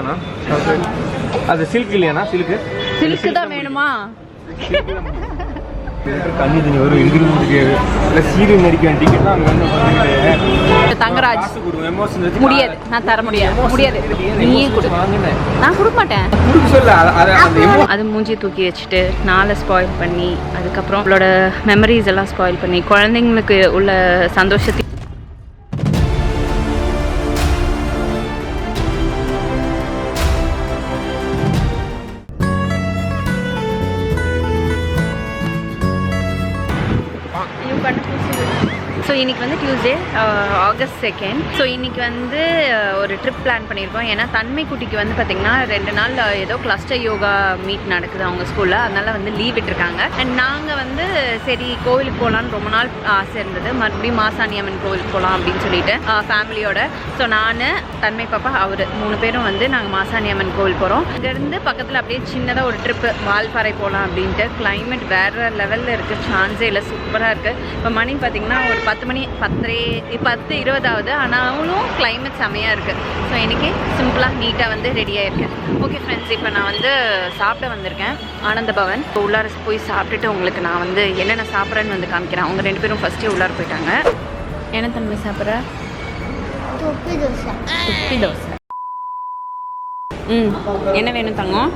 இதுதானா அது silk இல்லையாண்ணா? Silk தான் வேணுமா? கண்ணி தண்ணி வரும் இன்கிரிமெண்ட் இல்லை சீரியல் நடிக்க டிக்கெட் அங்கே வந்து தங்கராஜ் முடியாது, நான் தர முடியாது. நீயே கொடு. நான் கொடுக்க மாட்டேன். அது மூஞ்சி தூக்கி வச்சுட்டு நாளை ஸ்பாயில் பண்ணி அதுக்கப்புறம் அவளோட மெமரிஸ் எல்லாம் ஸ்பாயில் பண்ணி குழந்தைங்களுக்கு உள்ள சந்தோஷத்தை ஸோ இன்றைக்கி வந்து டியூஸ்டே ஆகஸ்ட் 2. ஸோ இன்றைக்கி வந்து ஒரு ட்ரிப் பிளான் பண்ணியிருக்கோம். ஏன்னா தன்மை குட்டிக்கு வந்து பார்த்திங்கன்னா 2 நாள் ஏதோ கிளஸ்டர் யோகா மீட் நடக்குது அவங்க ஸ்கூலில். அதனால் வந்து லீவ் விட்டுருக்காங்க. அண்ட் நாங்கள் வந்து சரி கோவிலுக்கு போகலான்னு ரொம்ப நாள் ஆசை இருந்தது. மறுபடியும் மாசாணியம்மன் கோவிலுக்கு போகலாம் அப்படின்னு சொல்லிட்டு ஃபேமிலியோட. ஸோ நான் தன்மை பாப்பா அவர் 3 பேரும் வந்து நாங்கள் மாசாணியம்மன் கோவில் போகிறோம். இங்கேருந்து பக்கத்தில் அப்படியே சின்னதாக ஒரு ட்ரிப்பு வால்பாறை போகலாம் அப்படின்ட்டு. கிளைமேட் வேறு லெவலில் இருக்குது, சான்ஸே இல்லை, சூப்பராக இருக்குது. இப்போ மணி பார்த்திங்கன்னா ஒரு 10 மணி 10:20 ஆகுது. ஆனாலும் கிளைமேட் செமையாக இருக்குது. ஸோ இன்றைக்கி சிம்பிளாக நீட்டாக வந்து ரெடியாக இருக்கேன். ஓகே ஃப்ரெண்ட்ஸ், இப்போ நான் வந்து சாப்பிட வந்திருக்கேன் ஆனந்த பவன். உள்ளார போய் சாப்பிட்டுட்டு உங்களுக்கு நான் வந்து என்னென்ன சாப்பிட்றேன்னு வந்து காமிக்கிறேன். அவங்க 2 பேரும் ஃபஸ்ட்டே உள்ளார போயிட்டாங்க. என்ன தன்மை சாப்பிட்ற? தொப்பி தோசை. என்ன வேணும் தங்கம்?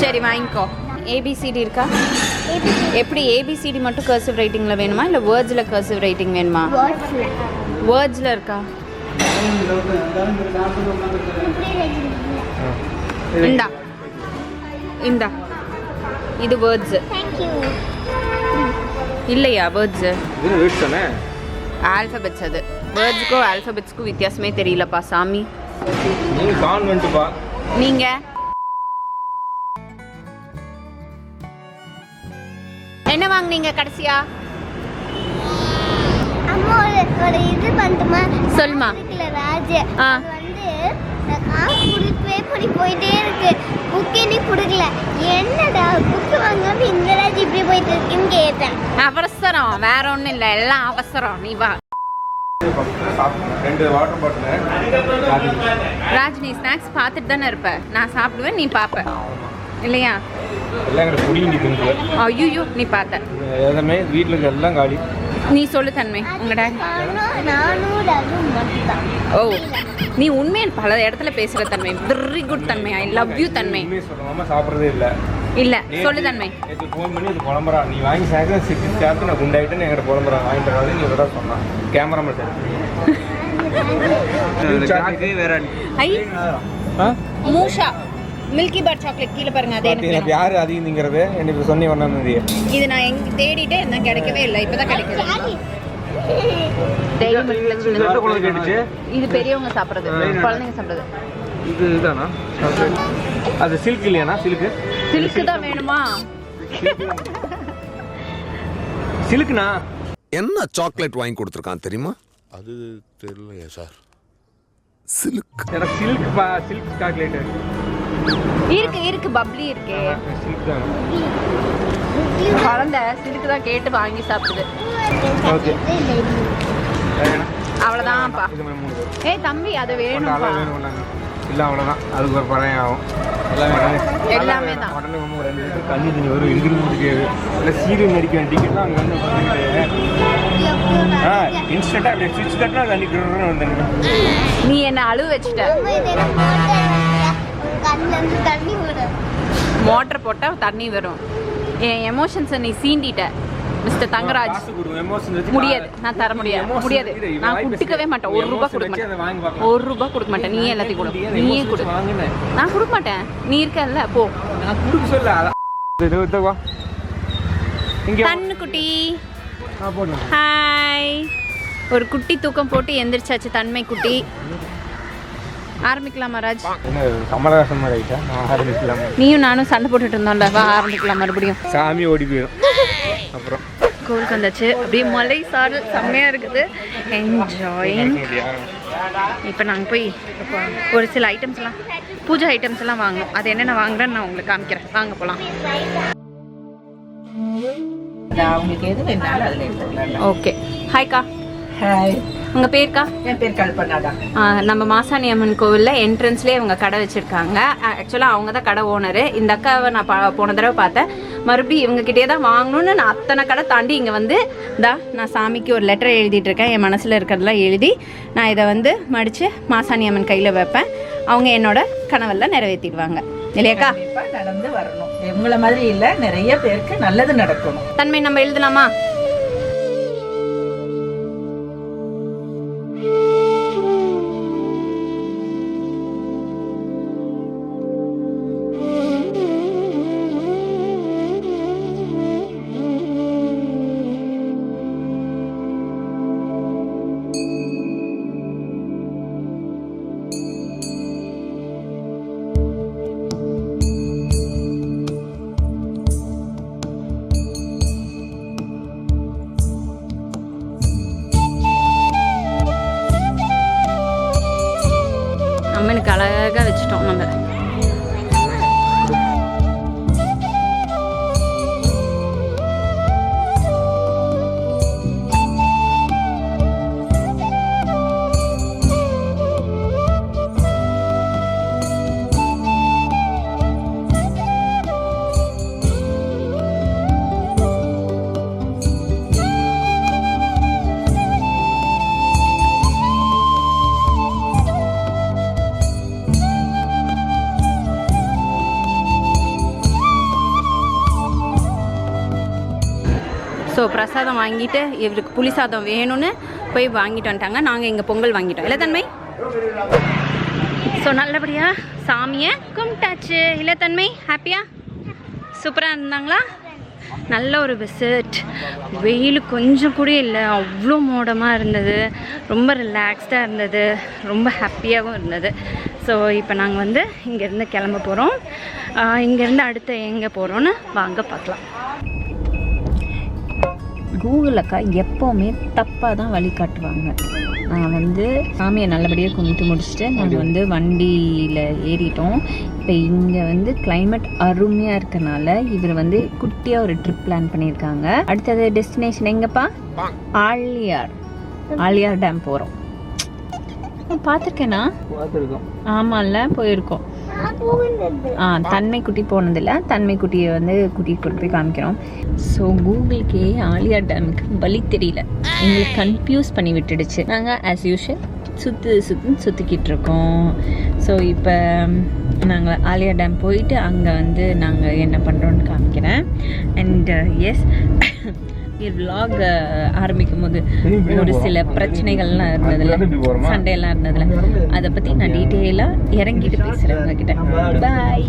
சரி வாங்கிக்கோ. ஏபிசிடி இருக்கா? எப்படி ஏபிசிடி மட்டும் கர்சிவ் ரைட்டிங்கில் வேணுமா இல்லை வேர்ட்ஸில் கர்சிவ் ரைட்டிங் வேணுமா? வேர்ட்ஸில் இருக்கா? இந்தா இது வேர்ட்ஸு இல்லையா? Words alphabets. அது வேர்ட்ஸுக்கும் ஆல்ஃபபெட்ஸ்க்கும் வித்தியாசமே தெரியலப்பா சாமி. நீங்க என்ன வாங்குனீங்க கடைசியா? அம்மா ஒரு இது பண்ணுமா சொல்லுமா. ராஜ் வந்து காசு கொடுக்கவே போயிட்டே இருக்கு. புக்கே நீ கொடுக்கல. என்னடா புக்கு வாங்காம இந்த ராஜ் இப்படி போயிட்டு இருக்குன்னு கேட்டேன். அவசரம், வேற ஒன்றும் இல்லை, எல்லாம் அவசரம். நீ வா. 2 வாட்டர் பாட்டில். ராஜ் நீ ஸ்நாக்ஸ் பார்த்துட்டு தானே இருப்ப. நான் சாப்பிடுவேன், நீ பார்ப்ப இல்லையா? ஐயோ நீ பார்த்த எல்லாமே வீட்டில் எல்லாம் காலி. நீ சொல்லு தன்மை உங்க டாடி. ஓ நீ உண்மையை பல இடத்துல பேசுற தன்மை. வெரி குட் தன்மை. ஐ லவ் யூ தன்மை. சாப்பிட்றதே இல்லை. இல்ல சொல்லு தன்மை. ஃபோன் பண்ணி அது புலம்புறா. நீ வாங்கி சாப்பிட்டு நான் குண்டாயிட்டேன்னு எங்கிட்ட புலம்புறான். வாங்கிட்டு வராது நீ தான் சொன்னான். கேமராமேன் வேற மூஷா மில்கி பார் சாக்லேட் கீழே பாருங்க. அதே எனக்கு யாரு அதிகங்கிறது எனக்கு சொன்னி வந்தது. இது நான் எங்க தேடிட்டே என்ன கிடைக்கவே இல்லை. இப்பதான் கிடைக்குது. இது பெரியவங்க சாப்பிடுறது, குழந்தைங்க சாப்பிடுறது. இதுதானா? அது சில்க் இல்லையாண்ணா? சில்க்கு தான் வேணுமா? சில்க்னா என்ன சாக்லேட் வாங்கி கொடுத்துருக்கான் தெரியுமா? அது தெரியலையா சார்? சில்க். எனக்கு சில்க் சாக்லேட் இருக்கு பப்ளி இருக்கு. சில்க் தான். குழந்தை சில்க்கு தான் கேட்டு வாங்கி சாப்பிடுது. ஓகே அவ்வளோதான்ப்பா. ஏய் தம்பி அது வேணும்ப்பா. இல்லை அவ்வளோதான். அதுக்கு ஒரு பழைய ஆகும். எல்லாமே தான். உடனே 2 லிட்டர் கண்ணி தண்ணி வரும் இன்கிரிமெண்ட் இல்லை சீரியல் நடிக்க டிக்கெட் அங்கே வந்து இன்ஸ்டன்ட்டாக அப்படியே ஸ்விட்ச் தட்டினா தண்ணி வந்துடுங்க. நீ என்ன அழுவ வச்சுட்ட. மோட்டர் போட்டால் தண்ணி வரும். என் எமோஷன்ஸை நீ சீண்டிட்ட மிஸ்டர் தங்கராஜ். முடியாது, நான் தர முடியாது. நான் கொடுக்கவே மாட்டேன். 1 ரூபாய் கொடுக்க மாட்டேன். 1 ரூபாய் கொடுக்க மாட்டேன். நீயே எல்லாத்தையும் கொடு. நீயே கொடு. நான் கொடுக்க மாட்டேன். நீ இருக்கல்ல போ. நான் கொடுக்க சொல்ல. கண்ணு குட்டி ஹாய். ஒரு குட்டி தூக்கம் போட்டு எந்திரிச்சாச்சு தன்மை குட்டி. ஆரம்பிக்கலாமா ராஜ்? கமலஹாசன் மாதிரி ஆயிட்டா? நான் ஆரம்பிக்கலாமா? நீயும் நானும் சண்டை போட்டுட்டு இருந்தோம்ல, வா ஆரம்பிக்கலாம் மறுபடியும். சாமி ஓடி போயிடும். அப்புறம் கோவிலுக்கு வந்தாச்சு. அப்படியே மலை சாரல் செம்மையாக இருக்குது. என்ஜாயிங். இப்போ நாங்கள் போய் ஒரு சில ஐட்டம்ஸ்லாம் பூஜை ஐட்டம்ஸ் எல்லாம் வாங்கணும். அது என்னென்ன வாங்குறேன்னு நான் உங்களுக்கு காமிக்கிறேன். வாங்க போகலாம். அவங்களுக்கு எது வேணாலும் அதில் எடுத்துக்கலாம். ஓகே. ஹாய்க்கா. ஹாய். உங்கள் பேருக்கா? என் பேர் கல்பனாடா. நம்ம மாசாணி அம்மன் கோவிலில் என்ட்ரன்ஸ்லேயே அவங்க கடை வச்சுருக்காங்க. ஆக்சுவலாக அவங்க தான் கடை ஓனரு. இந்த அக்காவை நான் போன தடவை பார்த்தேன். மறுபடியும் இவங்ககிட்டே தான் வாங்கணும்னு நான் அத்தனை கடை தாண்டி இங்கே வந்து நான் சாமிக்கு ஒரு லெட்டர் எழுதிட்டுருக்கேன். என் மனசில் இருக்கிறதெல்லாம் எழுதி நான் இதை வந்து மடித்து மாசாணி அம்மன் கையில் வைப்பேன். அவங்க என்னோட கனவெல்லாம் நிறைவேற்றிடுவாங்க இல்லையாக்கா? நடந்து வரணும். இவங்கள மாதிரி இல்லை, நிறைய பேருக்கு நல்லது நடக்கணும். தன்மை நம்ம எழுதலாமா? அம்மனுக்கு அழகாக வச்சுட்டோம் நம்ம. ஸோ பிரசாதம் வாங்கிட்டு இவருக்கு புளி சாதம் வேணும்னு போய் வாங்கிட்டு வந்துட்டாங்க. நாங்கள் இங்கே பொங்கல் வாங்கிட்டோம் இல்லை தன்மை? ஸோ நல்லபடியாக சாமியை கும்பிட்டாச்சு இல்லை தன்மை? ஹாப்பியாக சூப்பராக இருந்தாங்களா? நல்ல ஒரு விசிட். வெயில் கொஞ்சம் கூட இல்லை, அவ்வளோ மோடமாக இருந்தது. ரொம்ப ரிலாக்ஸ்டாக இருந்தது, ரொம்ப ஹாப்பியாகவும் இருந்தது. ஸோ இப்போ நாங்கள் வந்து இங்கேருந்து கிளம்ப போகிறோம். இங்கேருந்து அடுத்து எங்கே போகிறோன்னு வாங்க பார்க்கலாம். கூகுள் அக்கா எப்போவுமே தப்பாக தான் வழிகாட்டுவாங்க. நான் வந்து சாமியை நல்லபடியாக கும்பிட்டு முடிச்சுட்டு நாங்கள் வந்து வண்டியில் ஏறிட்டோம். இப்போ இங்கே வந்து கிளைமேட் அருமையாக இருக்கனால இவர் வந்து குட்டியாக ஒரு ட்ரிப் பிளான் பண்ணியிருக்காங்க. அடுத்தது டெஸ்டினேஷன் எங்கப்பா? ஆழியார் டேம் போகிறோம். பார்த்துருக்கேனா? ஆமாம்ல, போயிருக்கோம். தன்மை குட்டி போனதில்லை. தன்மை குட்டியை வந்து கூட்டிகிட்டு போய் காமிக்கிறோம். ஸோ கூகுளுக்கே ஆழியார் டேமுக்கு வழி தெரியல, எங்களுக்கு கன்ஃபியூஸ் பண்ணி விட்டுடுச்சு. நாங்கள் ஆஸ் யூஷுவல் சுற்றிக்கிட்டு இருக்கோம். ஸோ இப்போ நாங்கள் ஆழியார் டேம் போயிட்டு அங்கே வந்து நாங்கள் என்ன பண்ணுறோன்னு காமிக்கிறேன். அண்ட் எஸ், vlog ஆரம்பிக்கும் போது ஒரு சில பிரச்சனைகள்லாம் இருந்ததில்ல, சண்டையெல்லாம் இருந்ததில்ல, அதை பற்றி நான் டீட்டெயிலாக இறங்கிட்டு பேசுகிறேன் உங்ககிட்ட. பாய்.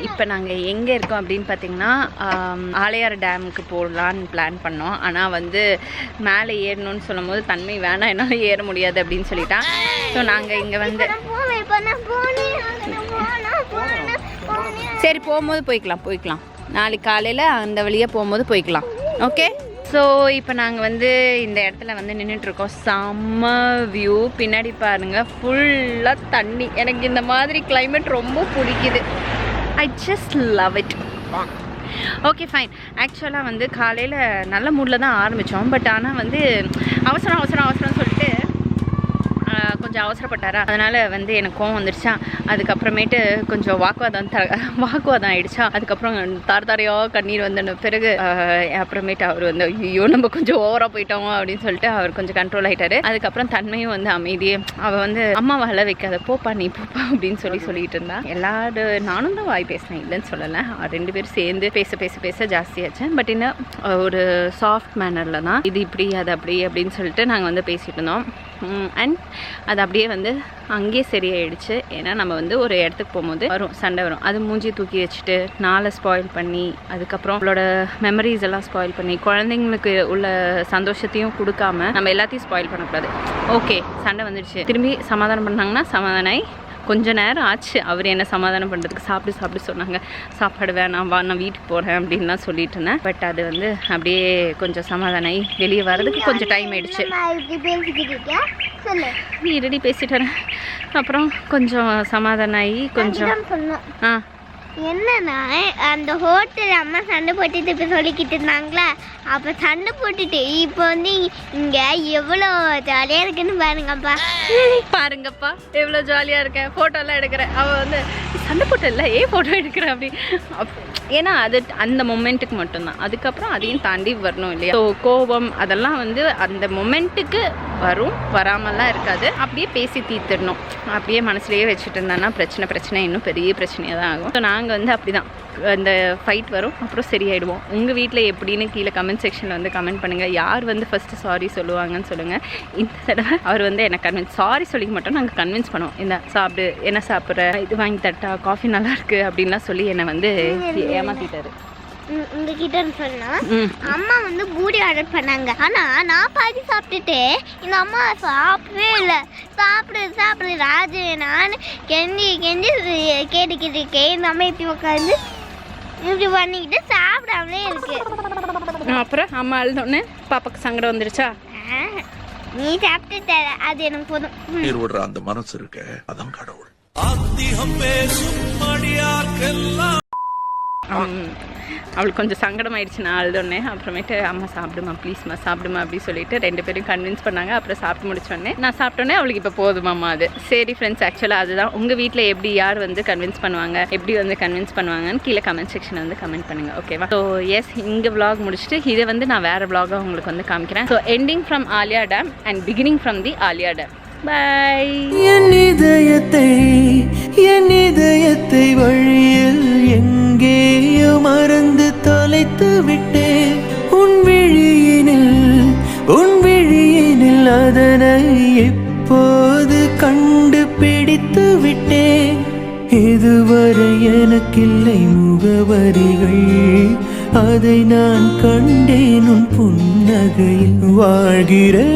இப்போ நாங்கள் எங்கே இருக்கோம் அப்படின்னு பார்த்தீங்கன்னா ஆழியார் டேமுக்கு போடலான்னு பிளான் பண்ணோம். ஆனால் வந்து மேலே ஏறணும்னு சொல்லும் போது தன்மை வேணாம், என்னால் ஏற முடியாது அப்படின்னு சொல்லிட்டான். ஸோ நாங்கள் இங்கே வந்து சரி போகும்போது போய்க்கலாம். நாளைக்கு காலையில் அந்த வழியாக போகும்போது போய்க்கலாம். ஓகே. ஸோ இப்போ நாங்கள் வந்து இந்த இடத்துல வந்து நின்றுட்டுருக்கோம். செம்ம வியூ. பின்னாடி பாருங்கள், ஃபுல்லாக தண்ணி. எனக்கு இந்த மாதிரி கிளைமேட் ரொம்ப பிடிக்குது. I just love it. Okay fine. ஆக்சுவலாக வந்து காலையில் நல்ல மூடில் தான் ஆரம்பித்தோம். பட் ஆனால் வந்து அவசரம் சொல்லிட்டு கொஞ்சம் அவசரப்பட்டாரா, அதனால் வந்து எனக்கு கோவம் வந்துடுச்சா. அதுக்கப்புறமேட்டு கொஞ்சம் வாக்குவாதம் ஆகிடுச்சா. அதுக்கப்புறம் தாரையாக கண்ணீர் வந்த பிறகு அப்புறமேட்டு அவர் வந்து ஐயோ நம்ம கொஞ்சம் ஓவராக போயிட்டோம் அப்படின்னு சொல்லிட்டு அவர் கொஞ்சம் கண்ட்ரோல் ஆகிட்டாரு. அதுக்கப்புறம் தன்மையும் வந்து அமைதியே அவள் வந்து அம்மா வள வைக்காத, போப்பா நீ போப்பா அப்படின்னு சொல்லிட்டு இருந்தா. நானும் தான் வாய் பேசினேன், இல்லைன்னு சொல்லலை. 2 பேரும் சேர்ந்து பேச ஜாஸ்தியாச்சு. பட் இன்னும் ஒரு சாஃப்ட் மேனரில் தான், இது இப்படி அது அப்படி அப்படின்னு சொல்லிட்டு நாங்கள் வந்து பேசிகிட்டு இருந்தோம். அண்ட் அது அப்படியே வந்து அங்கேயே சரியாயிடுச்சு. ஏன்னா நம்ம வந்து ஒரு இடத்துக்கு போகும்போது சண்டை வரும். அது மூஞ்சி தூக்கி வச்சுட்டு நாளை ஸ்பாயில் பண்ணி, அதுக்கப்புறம் அவங்களோட மெமரிஸ் எல்லாம் ஸ்பாயில் பண்ணி, குழந்தைங்களுக்கு உள்ள சந்தோஷத்தையும் கொடுக்காம நம்ம எல்லாத்தையும் ஸ்பாயில் பண்ணக்கூடாது. ஓகே, சண்டை வந்துடுச்சு, திரும்பி சமாதானம் பண்ணாங்கன்னா சமாதானம் ஆகி கொஞ்ச நேரம் ஆச்சு அவர் என்ன சமாதானம் பண்ணுறதுக்கு. சாப்பிட்டு சொன்னாங்க. சாப்பாடு வேணாம் வா நான் வீட்டுக்கு போகிறேன் அப்படின்லாம் சொல்லிட்டு இருந்தேன். பட் அது வந்து அப்படியே கொஞ்சம் சமாதானம் ஆகி வெளியே வர்றதுக்கு கொஞ்சம் டைம் ஆயிடுச்சு. நீ ரெடி பேசிட்டேன். அப்புறம் கொஞ்சம் சமாதானம் ஆகி கொஞ்சம் என்னன்னா அந்த ஹோட்டல் அம்மா சண்டை போட்டுட்டு இப்போ சொல்லிக்கிட்டு இருந்தாங்களா, அப்போ சண்டை போட்டுட்டு இப்போ வந்து இங்கே எவ்வளோ ஜாலியாக இருக்குன்னு பாருங்கப்பா எவ்வளோ ஜாலியாக இருக்கேன். ஃபோட்டோலாம் எடுக்கிறேன். அவள் வந்து சண்டை போட்டு இல்லை ஃபோட்டோ எடுக்கிறேன் அப்படி. ஏன்னா அது அந்த மொமெண்ட்டுக்கு மட்டும்தான். அதுக்கப்புறம் அதையும் தாண்டி வரணும் இல்லையா. ஸோ கோபம் அதெல்லாம் வந்து அந்த மொமெண்ட்டுக்கு வரும், வராமலாம் இருக்காது. அப்படியே பேசி தீர்த்துடணும். அப்படியே மனசுலேயே வச்சுட்டு இருந்தான்னா பிரச்சனை இன்னும் பெரிய பிரச்சனையாக தான் ஆகும். ஸோ நாங்கள் வந்து அப்படி தான் அந்த ஃபைட் வரும், அப்புறம் சரியாயிடுவோம். உங்கள் வீட்டில் எப்படின்னு கீழே கமெண்ட் செக்ஷனில் வந்து கமெண்ட் பண்ணுங்கள். யார் வந்து ஃபஸ்ட்டு சாரி சொல்லுவாங்கன்னு சொல்லுங்கள். இந்த தடவை அவர் வந்து என்னை சாரி சொல்லிக்க மாட்டோம், நாங்கள் கன்வின்ஸ் பண்ணுவோம். இந்த சாப்பிடு, என்ன சாப்பிட்ற, இது வாங்கி தட்டா, காஃபி நல்லா இருக்குது அப்படின்லாம் சொல்லி என்னை வந்து ஏமாற்றிட்டாரு. உங்ககிட்ட சொன்னா அம்மா வந்து பூரி ஆர்டர் பண்ணாங்க. ஆனா நான் பாதி சாப்பிட்டுட்டு எங்க அம்மா சாப்பிடவே இல்லை. சாப்பிடு ராஜு நான் கெஞ்சி கேட்டுக்கிட்டு இருக்கேன். இந்த அம்மா இப்படி உட்காந்து இப்படி பண்ணிக்கிட்டு சாப்பிடாமலே இருக்கு. அப்புறம் அம்மா அழுதோடனே பாப்பாக்கு சங்கடம் வந்துருச்சா? நீ சாப்பிட்டு அது எனக்கு போதும். விடுற அந்த மனசு இருக்க அதான் கடவுள். அவளுக்கு கொஞ்சம் சங்கடம் ஆயிடுச்சு நான் அழுதோடனே. அப்புறமேட்டு அம்மா சாப்பிடுமா ப்ளீஸ்மா சாப்பிடுமா அப்படின்னு சொல்லிட்டு 2 பேரும் கன்வின்ஸ் பண்ணாங்க. அப்புறம் சாப்பிட்டு முடிச்சோடனே நான் சாப்பிட்டோன்னே அவளுக்கு இப்போ போதுமாம்மா அது. சரி ஃப்ரெண்ட்ஸ், ஆக்சுவலாக அதுதான் உங்கள் வீட்டில் எப்படி யார் வந்து கன்வின்ஸ் பண்ணுவாங்க, எப்படி வந்து கன்வின்ஸ் பண்ணுவாங்கன்னு கீழே கமெண்ட் செக்ஷனில் வந்து கமெண்ட் பண்ணுங்கள். ஓகேவா? ஸோ எஸ், இங்கே விளாக் முடிச்சுட்டு இதை வந்து நான் வேறு விளாகாக உங்களுக்கு வந்து காமிக்கிறேன். So ending from Aliyar dam and beginning from the Aliyar dam. Bye. என் இதயத்தை வழியில் எங்கேயோ மறந்து தொலைத்து விட்டேன். உன் விழியினில் அதனை எப்போது கண்டுபிடித்து விட்டேன். இதுவரை எனக்கில்லை முகவரிகள், அதை நான் கண்டேன் உன் புன்னகையில் வாழ்கிறேன்.